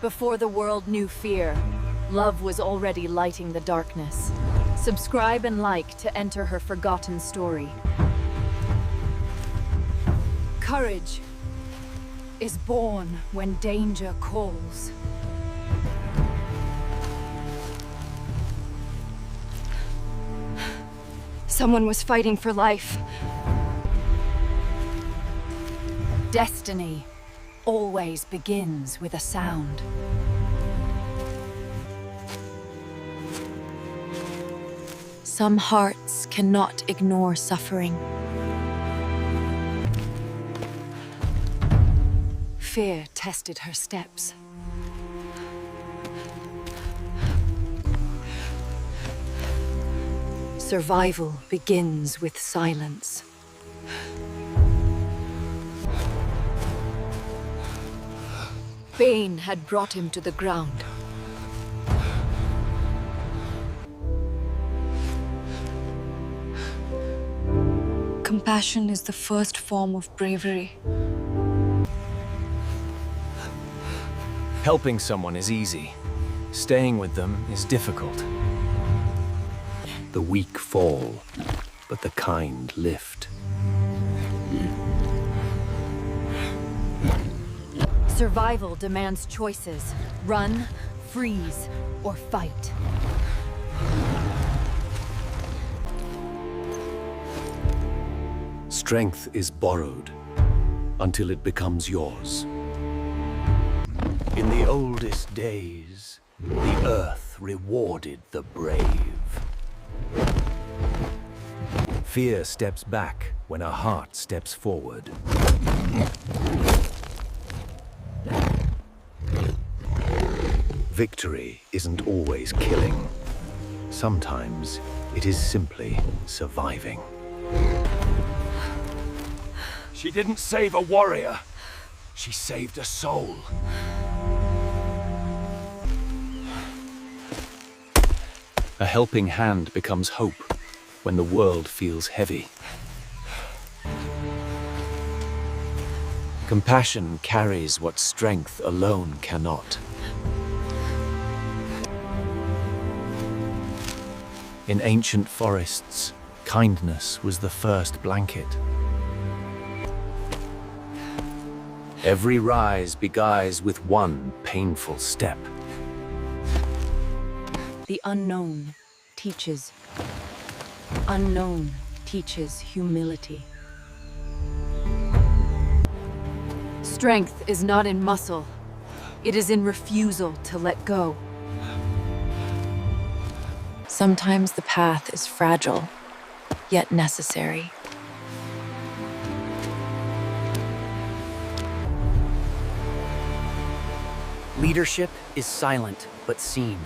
Before the world knew fear, love was already lighting the darkness. Subscribe and like to enter her forgotten story. Courage is born when danger calls. Someone was fighting for life. Destiny always begins with a sound. Some hearts cannot ignore suffering. Fear tested her steps. Survival begins with silence. Pain had brought him to the ground. Compassion is the first form of bravery. Helping someone is easy. Staying with them is difficult. The weak fall, but the kind lift. Survival demands choices. Run, freeze, or fight. Strength is borrowed until it becomes yours. In the oldest days, the earth rewarded the brave. Fear steps back when a heart steps forward. Victory isn't always killing. Sometimes it is simply surviving. She didn't save a warrior. She saved a soul. A helping hand becomes hope when the world feels heavy. Compassion carries what strength alone cannot. In ancient forests, kindness was the first blanket. Every rise beguiles with one painful step. The unknown teaches. Unknown teaches humility. Strength is not in muscle. It is in refusal to let go. Sometimes the path is fragile, yet necessary. Leadership is silent, but seen.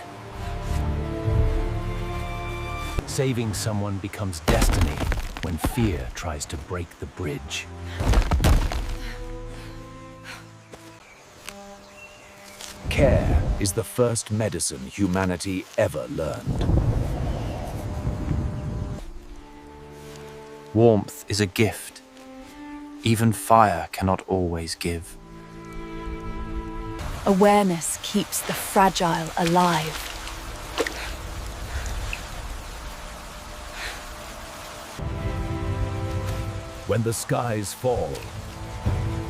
Saving someone becomes destiny when fear tries to break the bridge. Care is the first medicine humanity ever learned. Warmth is a gift. Even fire cannot always give. Awareness keeps the fragile alive. When the skies fall,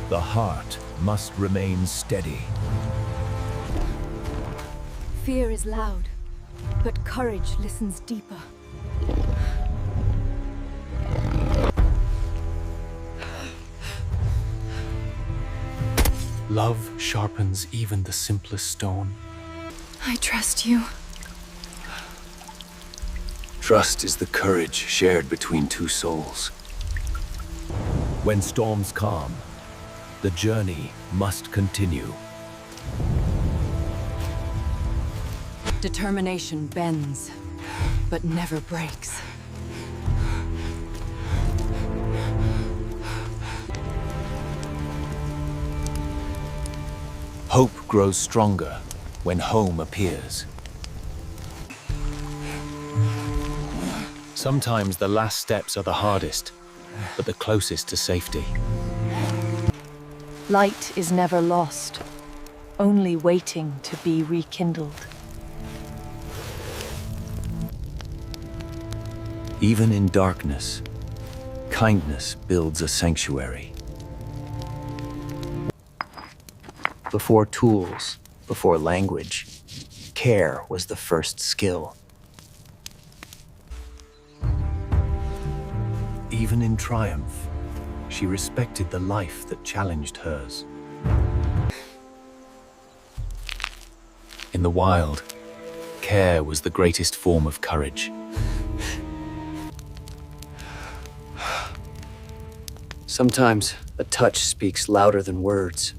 the heart must remain steady. Fear is loud, but courage listens deeper. Love sharpens even the simplest stone. I trust you. Trust is the courage shared between two souls. When storms calm, the journey must continue. Determination bends, but never breaks. Hope grows stronger when home appears. Sometimes the last steps are the hardest, but the closest to safety. Light is never lost, only waiting to be rekindled. Even in darkness, kindness builds a sanctuary. Before tools, before language, care was the first skill. Even in triumph, she respected the life that challenged hers. In the wild, care was the greatest form of courage. Sometimes a touch speaks louder than words.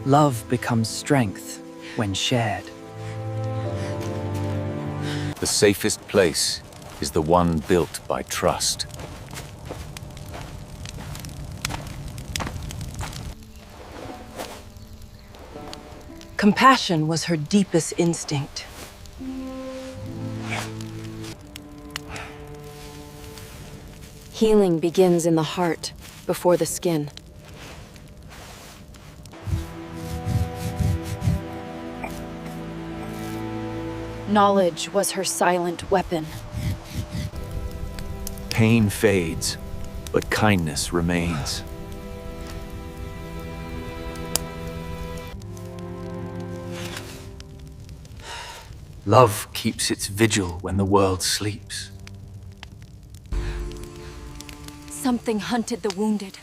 Love becomes strength when shared. The safest place is the one built by trust. Compassion was her deepest instinct. Healing begins in the heart, before the skin. Knowledge was her silent weapon. Pain fades, but kindness remains. Love keeps its vigil when the world sleeps. Something hunted the wounded.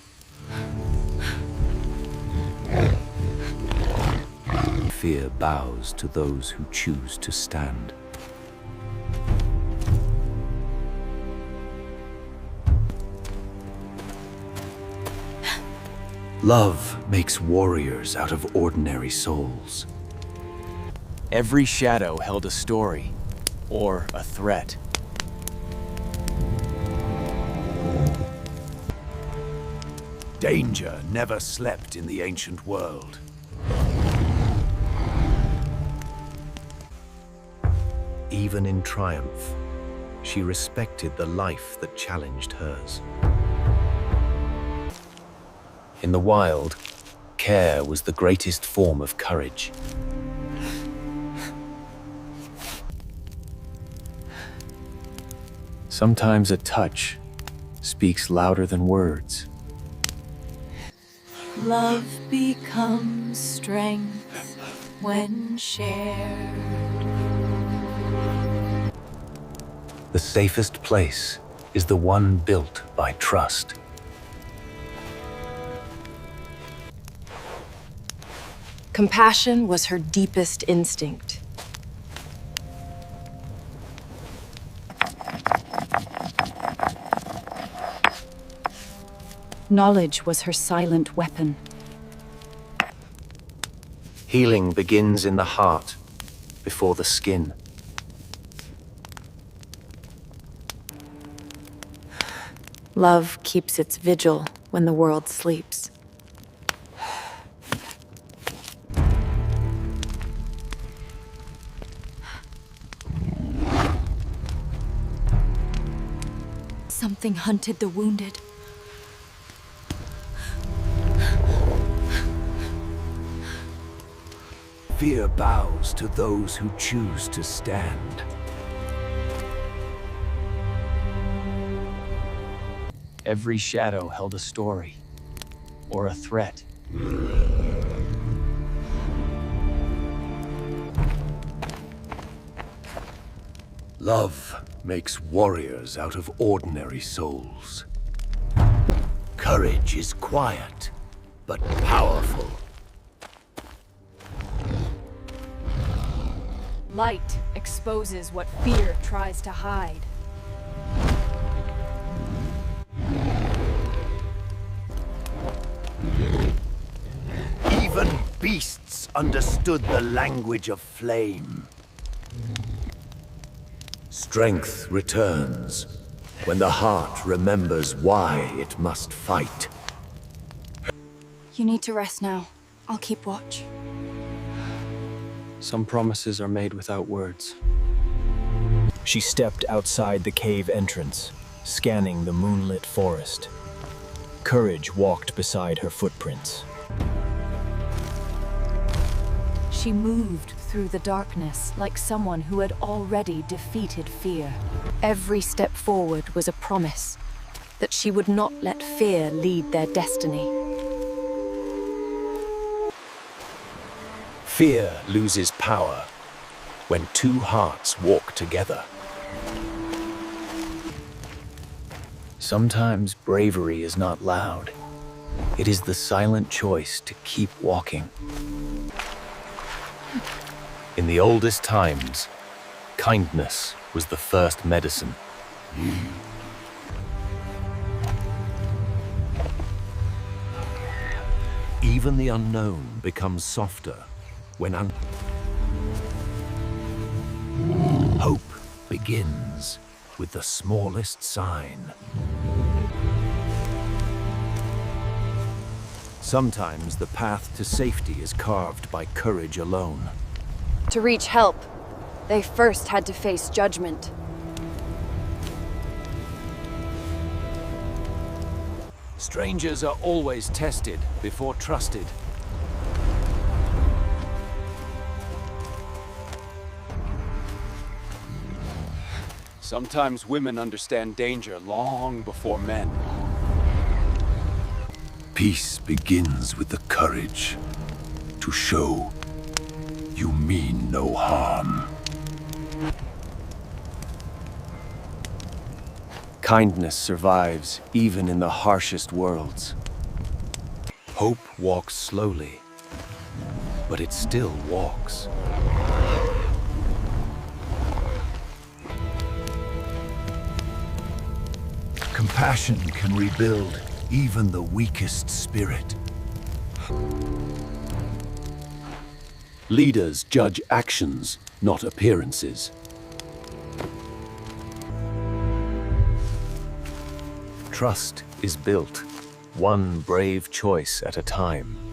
Fear bows to those who choose to stand. Love makes warriors out of ordinary souls. Every shadow held a story, or a threat. Danger never slept in the ancient world. Even in triumph, she respected the life that challenged hers. In the wild, care was the greatest form of courage. Sometimes a touch speaks louder than words. Love becomes strength when shared. The safest place is the one built by trust. Compassion was her deepest instinct. Knowledge was her silent weapon. Healing begins in the heart, before the skin. Love keeps its vigil when the world sleeps. Something hunted the wounded. Fear bows to those who choose to stand. Every shadow held a story, or a threat. Love makes warriors out of ordinary souls. Courage is quiet, but powerful. Light exposes what fear tries to hide. Even beasts understood the language of flame. Strength returns when the heart remembers why it must fight. You need to rest now. I'll keep watch. Some promises are made without words. She stepped outside the cave entrance, scanning the moonlit forest. Courage walked beside her footprints. She moved through the darkness like someone who had already defeated fear. Every step forward was a promise that she would not let fear lead their destiny. Fear loses power when two hearts walk together. Sometimes bravery is not loud. It is the silent choice to keep walking. In the oldest times, kindness was the first medicine. Even the unknown becomes softer when hope begins with the smallest sign. Sometimes the path to safety is carved by courage alone. To reach help, they first had to face judgment. Strangers are always tested before trusted. Sometimes women understand danger long before men. Peace begins with the courage to show you mean no harm. Kindness survives even in the harshest worlds. Hope walks slowly, but it still walks. Compassion can rebuild even the weakest spirit. Leaders judge actions, not appearances. Trust is built, one brave choice at a time.